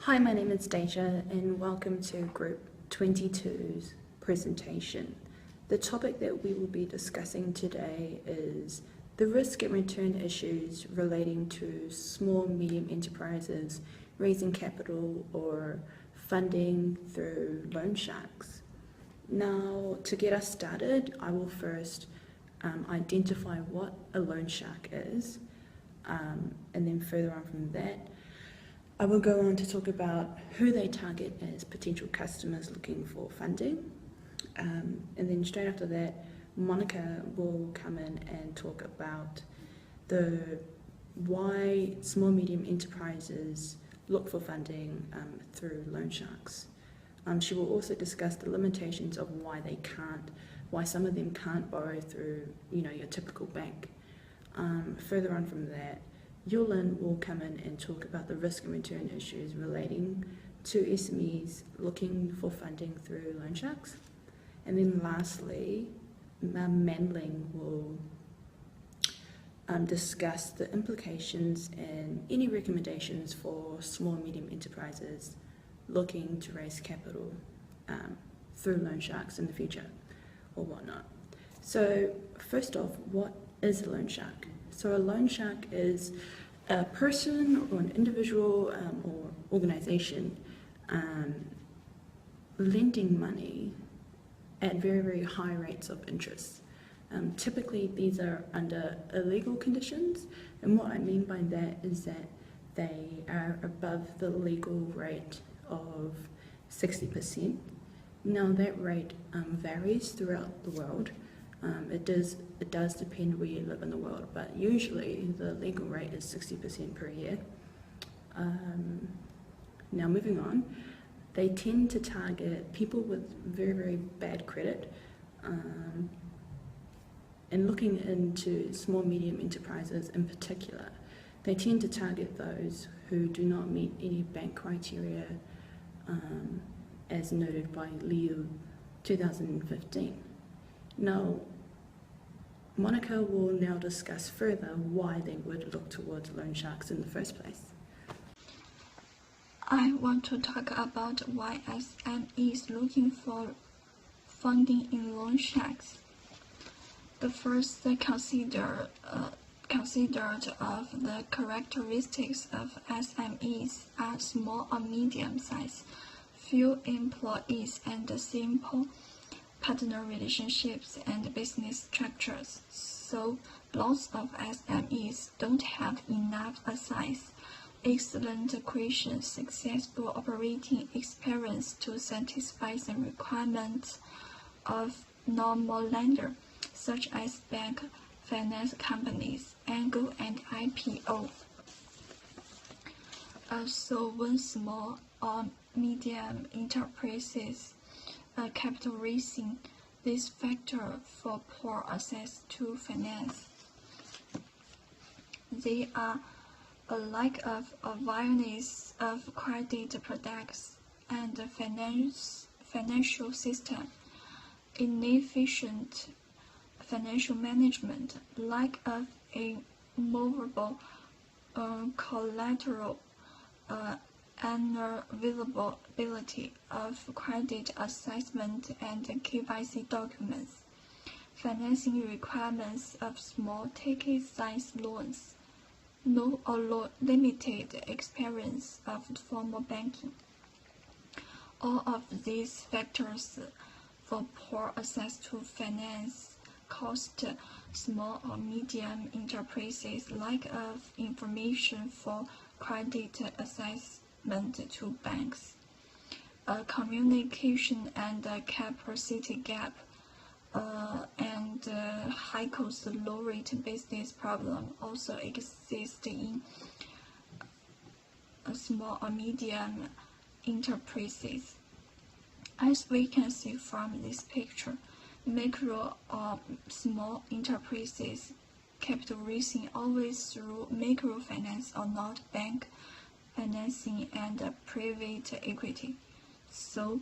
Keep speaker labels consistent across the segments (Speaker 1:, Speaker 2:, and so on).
Speaker 1: Hi, my name is Deja and welcome to Group 22's presentation. The topic that we will be discussing today is the risk and return issues relating to small medium enterprises raising capital or funding through loan sharks. Now, to get us started, I will first identify what a loan shark is, and then further on from that, I will go on to talk about who they target as potential customers looking for funding, and then straight after that, Monica will come in and talk about why small medium enterprises look for funding through loan sharks. She will also discuss the limitations of why some of them can't borrow through your typical bank. Further on from that, Yulin will come in and talk about the risk and return issues relating to SMEs looking for funding through loan sharks. And then lastly, Manling will discuss the implications and any recommendations for small and medium enterprises looking to raise capital through loan sharks in the future or whatnot. So first off, what is a loan shark? So a loan shark is a person or an individual or organization lending money at very, very high rates of interest. Typically, these are under illegal conditions, and what I mean by that is that they are above the legal rate of 60%. Now, that rate varies throughout the world. It does depend where you live in the world, but usually the legal rate is 60% per year. Now moving on, they tend to target people with very, very bad credit, and looking into small medium enterprises in particular, they tend to target those who do not meet any bank criteria as noted by Leo 2015. Now, Monica will now discuss further why they would look towards loan sharks in the first place.
Speaker 2: I want to talk about why SMEs looking for funding in loan sharks. The first considered of the characteristics of SMEs are small or medium size, few employees, and simple partner relationships and business structures. So lots of SMEs don't have enough size, excellent creation, successful operating experience to satisfy the requirements of normal lender, such as bank, finance companies, Anglo and IPO. So when small or medium enterprises capital raising, this factor for poor access to finance. They are a lack of awareness of credit products and financial system, inefficient financial management, lack of a movable collateral, unavailability of credit assessment and KYC documents, financing requirements of small ticket size loans, no or limited experience of formal banking. All of these factors for poor access to finance cost small or medium enterprises lack of information for credit assessment to banks. Communication and capacity gap and high cost low rate business problem also exist in small or medium enterprises. As we can see from this picture, micro or small enterprises capital raising always through microfinance or not bank financing and private equity. So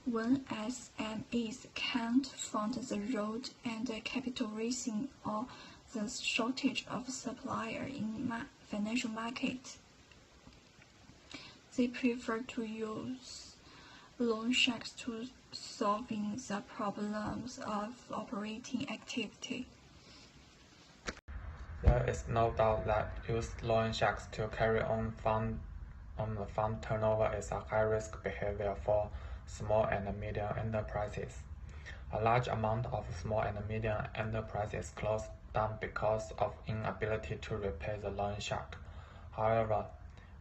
Speaker 2: when SMEs can't fund the road and capital raising or the shortage of supplier in financial market, they prefer to use loan sharks to solving the problems of operating activity.
Speaker 3: There is no doubt that use loan sharks to carry on the fund turnover is a high-risk behavior for small and medium enterprises. A large amount of small and medium enterprises close down because of inability to repay the loan shark. However,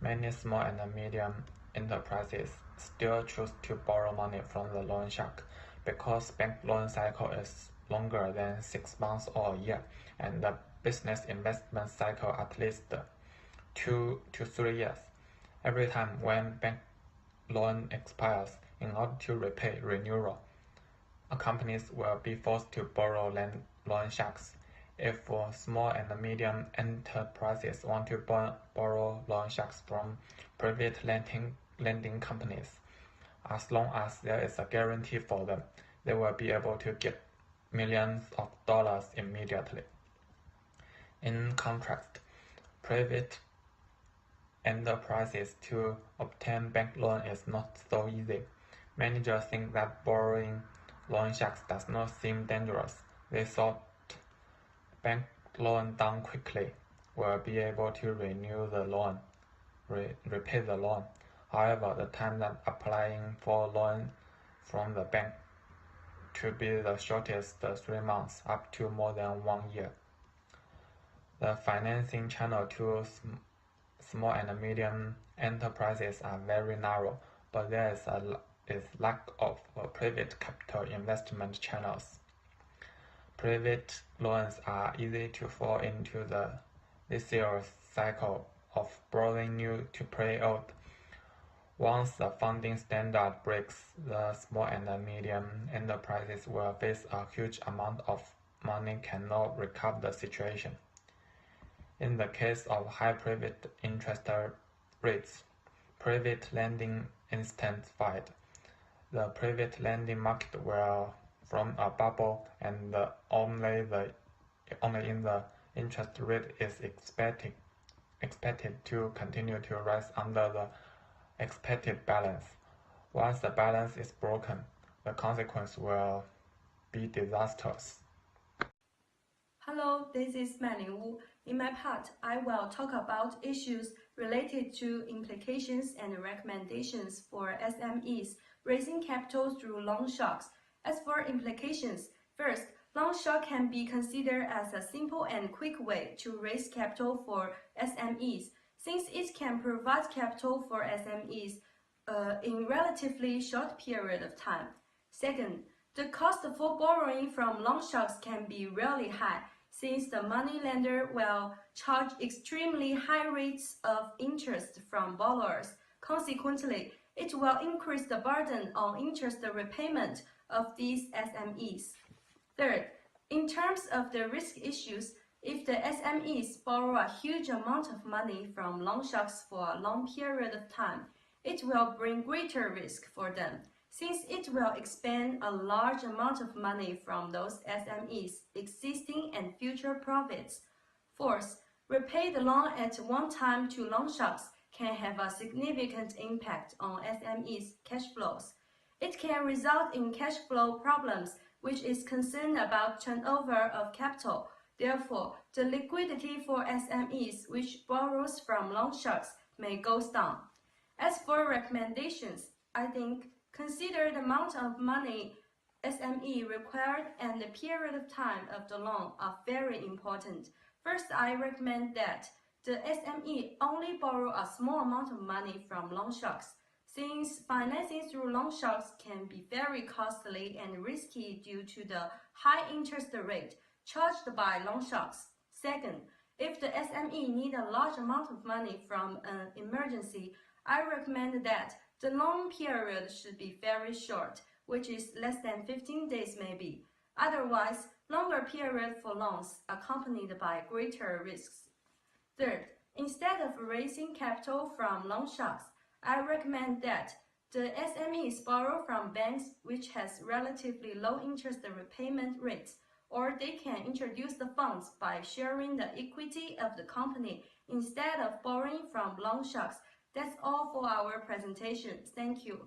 Speaker 3: many small and medium enterprises still choose to borrow money from the loan shark because bank loan cycle is longer than 6 months or a year, and the business investment cycle at least 2 to 3 years. Every time when bank loan expires, in order to repay renewal, companies will be forced to borrow loan sharks. If small and medium enterprises want to borrow loan sharks from private lending companies, as long as there is a guarantee for them, they will be able to get millions of dollars immediately. In contrast, private enterprises to obtain bank loan is not so easy. Managers think that borrowing loan sharks does not seem dangerous. They thought bank loan done quickly will be able to renew the loan, repay the loan. However, the time that applying for loan from the bank to be the shortest 3 months up to more than 1 year. The financing channel to small and medium enterprises are very narrow, but there is lack of private capital investment channels. Private loans are easy to fall into the vicious cycle of borrowing new to pay old. Once the funding standard breaks, the small and medium enterprises will face a huge amount of money cannot recover the situation. In the case of high private interest rates, private lending intensified. The private lending market will from a bubble, and only in the interest rate is expected to continue to rise under the expected balance. Once the balance is broken, the consequence will be disastrous.
Speaker 4: Hello, this is Manning Wu. In my part, I will talk about issues related to implications and recommendations for SMEs raising capital through loan shocks. As for implications, first, loan shock can be considered as a simple and quick way to raise capital for SMEs, since it can provide capital for SMEs in relatively short period of time. Second, the cost for borrowing from loan shocks can be really high, since the moneylender will charge extremely high rates of interest from borrowers. Consequently, it will increase the burden on interest repayment of these SMEs. Third, in terms of the risk issues, if the SMEs borrow a huge amount of money from loan sharks for a long period of time, it will bring greater risk for them, since it will expend a large amount of money from those SMEs' existing and future profits. Fourth, repay the loan at one time to loan sharks can have a significant impact on SMEs' cash flows. It can result in cash flow problems, which is concerned about turnover of capital. Therefore, the liquidity for SMEs which borrows from loan sharks may go down. As for recommendations, I think consider the amount of money SME required and the period of time of the loan are very important. First, I recommend that the SME only borrow a small amount of money from loan sharks, since financing through loan sharks can be very costly and risky due to the high interest rate charged by loan sharks. Second, if the SME need a large amount of money from an emergency, I recommend that the loan period should be very short, which is less than 15 days maybe. Otherwise, longer period for loans accompanied by greater risks. Third, instead of raising capital from loan sharks, I recommend that the SMEs borrow from banks which has relatively low interest repayment rates, or they can introduce the funds by sharing the equity of the company instead of borrowing from loan sharks. That's all for our presentation. Thank you.